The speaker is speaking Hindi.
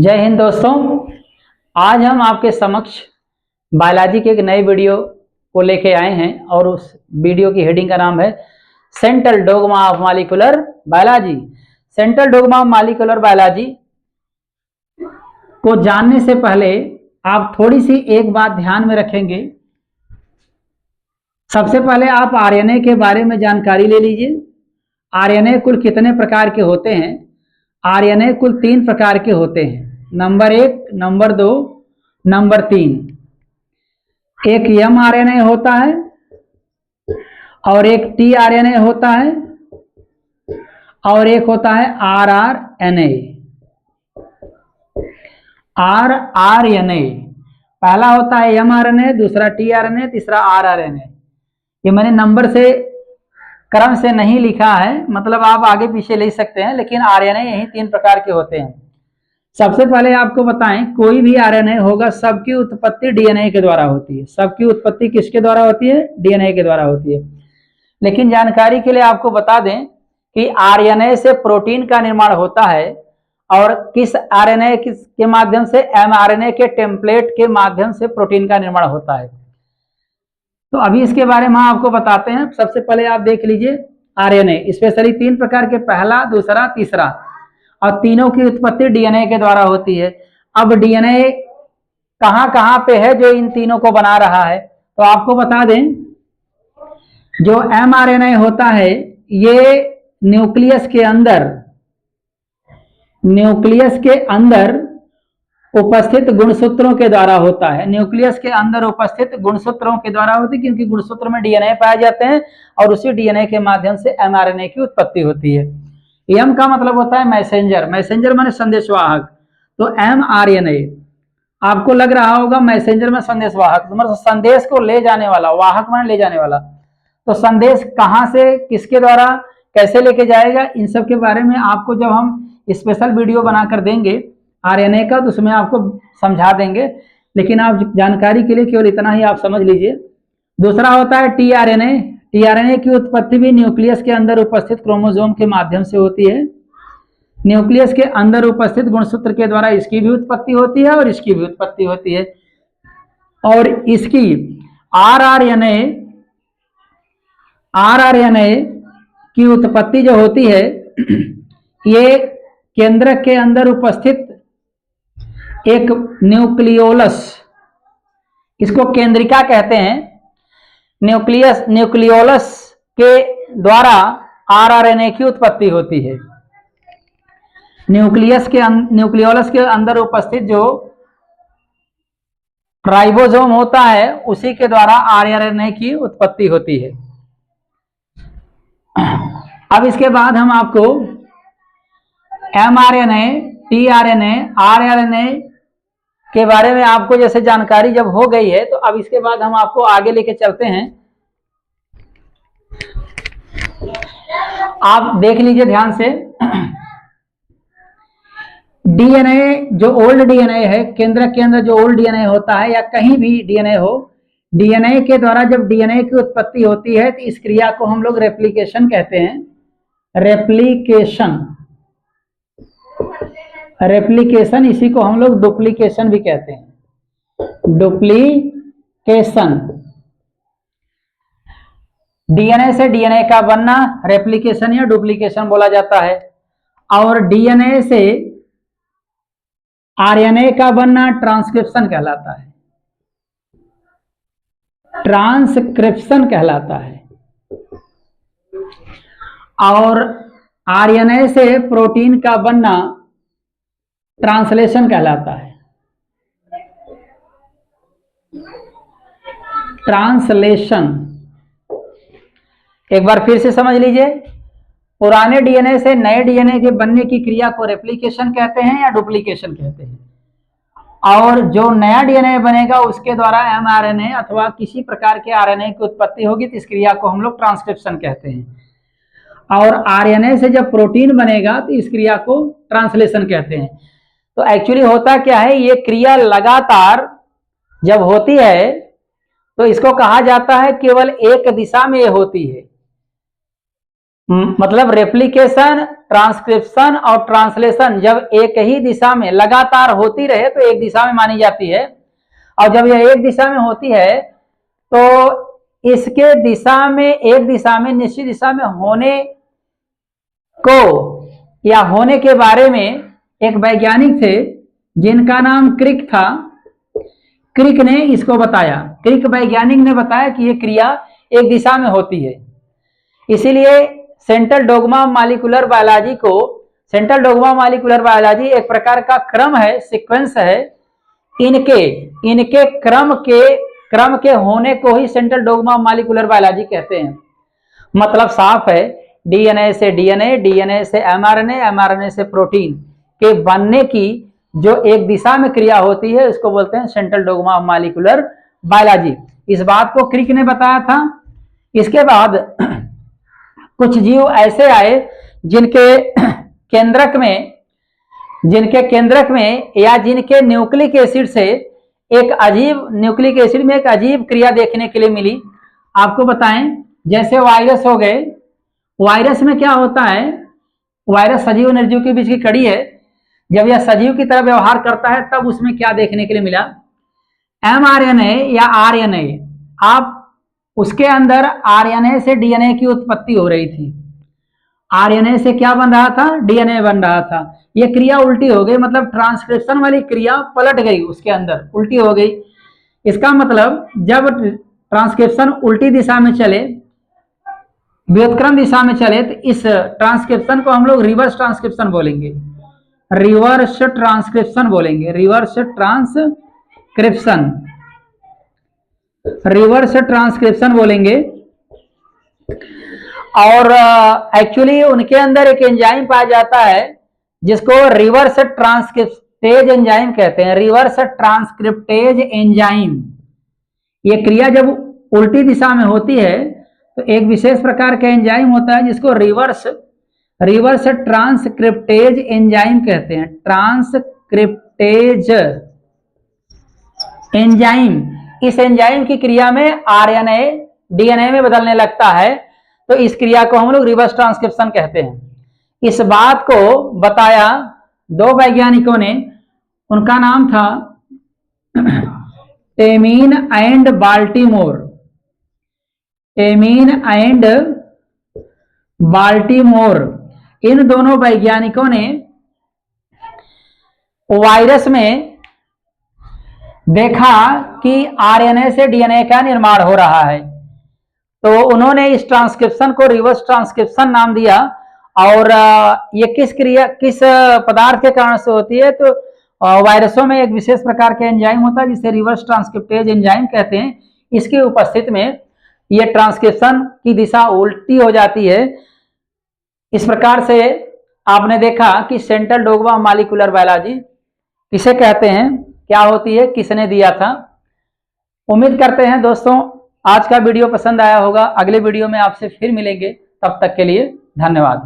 जय हिंद दोस्तों। आज हम आपके समक्ष बायोलॉजी के एक नए वीडियो को लेके आए हैं और उस वीडियो की हेडिंग का नाम है central dogma of molecular biology. Central dogma of molecular biology को जानने से पहले आप थोड़ी सी एक बात ध्यान में रखेंगे। सबसे पहले आप आरएनए के बारे में जानकारी ले लीजिए। आरएनए कुल कितने प्रकार के होते हैं? आरएनए कुल 3 प्रकार के होते हैं। Number 1, number 2, number 3। एक mRNA होता है और एक tRNA होता है और एक होता है rRNA। rRNA पहला होता है mRNA, दूसरा tRNA, तीसरा rRNA। ये मैंने नंबर से क्रम से नहीं लिखा है, मतलब आप आगे पीछे ले सकते हैं, लेकिन आरएनए यही 3 प्रकार के होते हैं। सबसे पहले आपको बताएं, कोई भी आरएनए होगा सबकी उत्पत्ति डीएनए के द्वारा होती है। सबकी उत्पत्ति किसके द्वारा होती है? डीएनए के द्वारा होती है। लेकिन जानकारी के लिए आपको बता दें कि आरएनए से प्रोटीन का निर्माण होता है और किस आरएनए के माध्यम से? एमआरएनए के टेम्पलेट के माध्यम से प्रोटीन का निर्माण होता है। तो अभी इसके बारे में आपको बताते हैं। सबसे पहले आप देख लीजिए आरएनए स्पेशली 3 प्रकार के, पहला, दूसरा, तीसरा, और तीनों की उत्पत्ति डीएनए के द्वारा होती है। अब डीएनए कहां कहां पे है जो इन तीनों को बना रहा है? तो आपको बता दें, जो एमआरएनए होता है ये न्यूक्लियस के अंदर उपस्थित गुणसूत्रों के द्वारा होता है। न्यूक्लियस के अंदर उपस्थित गुणसूत्रों के द्वारा होती है, क्योंकि गुणसूत्र में डीएनए पाए जाते हैं और उसी डीएनए के माध्यम से एमआरएनए की उत्पत्ति होती है। एम का मतलब होता है मैसेंजर। मैसेंजर माने संदेशवाहक। तो एमआरएनए आपको लग रहा होगा मैसेंजर में संदेशवाहक, मतलब संदेश को ले जाने वाला, वाहक माने ले जाने वाला। तो संदेश कहां से किसके द्वारा कैसे लेके जाएगा, इन सब के बारे में आपको जब हम स्पेशल वीडियो बनाकर देंगे आरएनए का, तो उसमें आपको समझा देंगे। लेकिन आप जानकारी के लिए केवल इतना ही आप समझ लीजिए। दूसरा होता है टीआरएनए। टीआरएनए की उत्पत्ति भी न्यूक्लियस के अंदर उपस्थित क्रोमोसोम के माध्यम से होती है। न्यूक्लियस के अंदर उपस्थित गुणसूत्र के द्वारा इसकी भी उत्पत्ति होती है और इसकी भी उत्पत्ति होती है। और इसकी आरआरएनए की उत्पत्ति जो होती है ये केंद्रक के अंदर उपस्थित एक न्यूक्लियोलस, इसको केंद्रिका कहते हैं, न्यूक्लियोलस के द्वारा आरआरएनए की उत्पत्ति होती है। न्यूक्लियोलस के अंदर उपस्थित जो राइबोसोम होता है उसी के द्वारा आरआरएनए की उत्पत्ति होती है। अब इसके बाद हम आपको एमआरएनए, टीआरएनए, आरआरएनए के बारे में आपको जैसे जानकारी जब हो गई है, तो अब इसके बाद हम आपको आगे लेके चलते हैं। आप देख लीजिए ध्यान से। डीएनए जो ओल्ड डीएनए है, केंद्रक के अंदर जो ओल्ड डीएनए होता है या कहीं भी डीएनए हो, डीएनए के द्वारा जब डीएनए की उत्पत्ति होती है तो इस क्रिया को हम लोग रेप्लिकेशन कहते हैं। रेप्लिकेशन इसी को हम लोग डुप्लीकेशन भी कहते हैं। डुप्लीकेशन, डीएनए से डीएनए का बनना रेप्लिकेशन या डुप्लीकेशन बोला जाता है। और डीएनए से आरएनए का बनना ट्रांसक्रिप्शन कहलाता है। ट्रांसक्रिप्शन कहलाता है। और आरएनए से प्रोटीन का बनना ट्रांसलेशन कहलाता है। ट्रांसलेशन एक बार फिर से समझ लीजिए। पुराने डीएनए से नए डीएनए के बनने की क्रिया को रेप्लिकेशन कहते हैं या डुप्लीकेशन कहते हैं। और जो नया डीएनए बनेगा उसके द्वारा एमआरएनए अथवा किसी प्रकार के आरएनए की उत्पत्ति होगी, तो इस क्रिया को हम लोग ट्रांसक्रिप्शन कहते हैं। और आरएनए से जब प्रोटीन बनेगा तो इस क्रिया को ट्रांसलेशन कहते हैं। तो एक्चुअली होता क्या है, ये क्रिया लगातार जब होती है तो इसको कहा जाता है केवल एक दिशा में होती है। मतलब रेप्लिकेशन, ट्रांसक्रिप्शन और ट्रांसलेशन जब एक ही दिशा में लगातार होती रहे तो एक दिशा में मानी जाती है, और जब यह एक दिशा में होती है तो इसके दिशा में, एक दिशा में, निश्चित दिशा में होने को या होने के बारे में एक वैज्ञानिक थे जिनका नाम क्रिक था। क्रिक ने इसको बताया, क्रिक वैज्ञानिक ने बताया कि यह क्रिया एक दिशा में होती है। इसीलिए सेंट्रल डोग्मा मॉलिक्यूलर बायोलॉजी को, सेंट्रल डोग्मा मॉलिक्यूलर बायोलॉजी एक प्रकार का क्रम है, सीक्वेंस है। इनके क्रम के होने को ही सेंट्रल डोग्मा मॉलिक्यूलर बायोलॉजी कहते हैं। मतलब साफ है, डीएनए से डीएनए, डीएनए से एमआरएनए, एमआरएनए से प्रोटीन के बनने की जो एक दिशा में क्रिया होती है उसको बोलते हैं सेंट्रल डोग्मा मॉलिक्यूलर बायोलॉजी। इस बात को क्रिक ने बताया था। इसके बाद कुछ जीव ऐसे आए जिनके केंद्रक में या जिनके न्यूक्लिक एसिड से एक अजीब, न्यूक्लिक एसिड में एक अजीब क्रिया देखने के लिए मिली। आपको बताएं, जैसे वायरस हो गए, वायरस में क्या होता है, वायरस सजीव निर्जीव के बीच की कड़ी है। जब यह सजीव की तरह व्यवहार करता है तब उसमें क्या देखने के लिए मिला, एमआरएनए या आरएनए, आप उसके अंदर आरएनए से डीएनए की उत्पत्ति हो रही थी। आरएनए से क्या बन रहा था, डीएनए बन रहा था। यह क्रिया उल्टी हो गई, मतलब ट्रांसक्रिप्शन वाली क्रिया पलट गई, उसके अंदर उल्टी हो गई। इसका मतलब जब ट्रांसक्रिप्शन उल्टी दिशा में चले, व्युत्क्रम दिशा में चले, तो इस ट्रांसक्रिप्शन को हम लोग रिवर्स ट्रांसक्रिप्शन बोलेंगे, रिवर्स ट्रांसक्रिप्शन बोलेंगे, रिवर्स ट्रांसक्रिप्शन, रिवर्स ट्रांसक्रिप्शन बोलेंगे। और एक्चुअली उनके अंदर एक एंजाइम पाया जाता है जिसको रिवर्स ट्रांसक्रिप्टेज एंजाइम कहते हैं, रिवर्स ट्रांसक्रिप्टेज एंजाइम। ये क्रिया जब उल्टी दिशा में होती है तो एक विशेष प्रकार का एंजाइम होता है जिसको रिवर्स ट्रांसक्रिप्टेज एंजाइम कहते हैं, ट्रांसक्रिप्टेज एंजाइम। इस एंजाइम की क्रिया में आरएनए डीएनए में बदलने लगता है, तो इस क्रिया को हम लोग रिवर्स ट्रांसक्रिप्शन कहते हैं। इस बात को बताया दो वैज्ञानिकों ने, उनका नाम था Temin and Baltimore, Temin and Baltimore. इन दोनों वैज्ञानिकों ने वायरस में देखा कि आरएनए से डीएनए का निर्माण हो रहा है, तो उन्होंने इस ट्रांसक्रिप्शन को रिवर्स ट्रांसक्रिप्शन नाम दिया। और ये किस पदार्थ के कारण से होती है, तो वायरसों में एक विशेष प्रकार का एंजाइम होता है जिसे रिवर्स ट्रांसक्रिप्टेज एंजाइम कहते हैं। इसकी उपस्थिति में ये ट्रांसक्रिप्शन की दिशा उल्टी हो जाती है। इस प्रकार से आपने देखा कि सेंट्रल डोग्मा मॉलिक्यूलर बायोलॉजी किसे कहते हैं, क्या होती है, किसने दिया था। उम्मीद करते हैं दोस्तों आज का वीडियो पसंद आया होगा। अगले वीडियो में आपसे फिर मिलेंगे, तब तक के लिए धन्यवाद।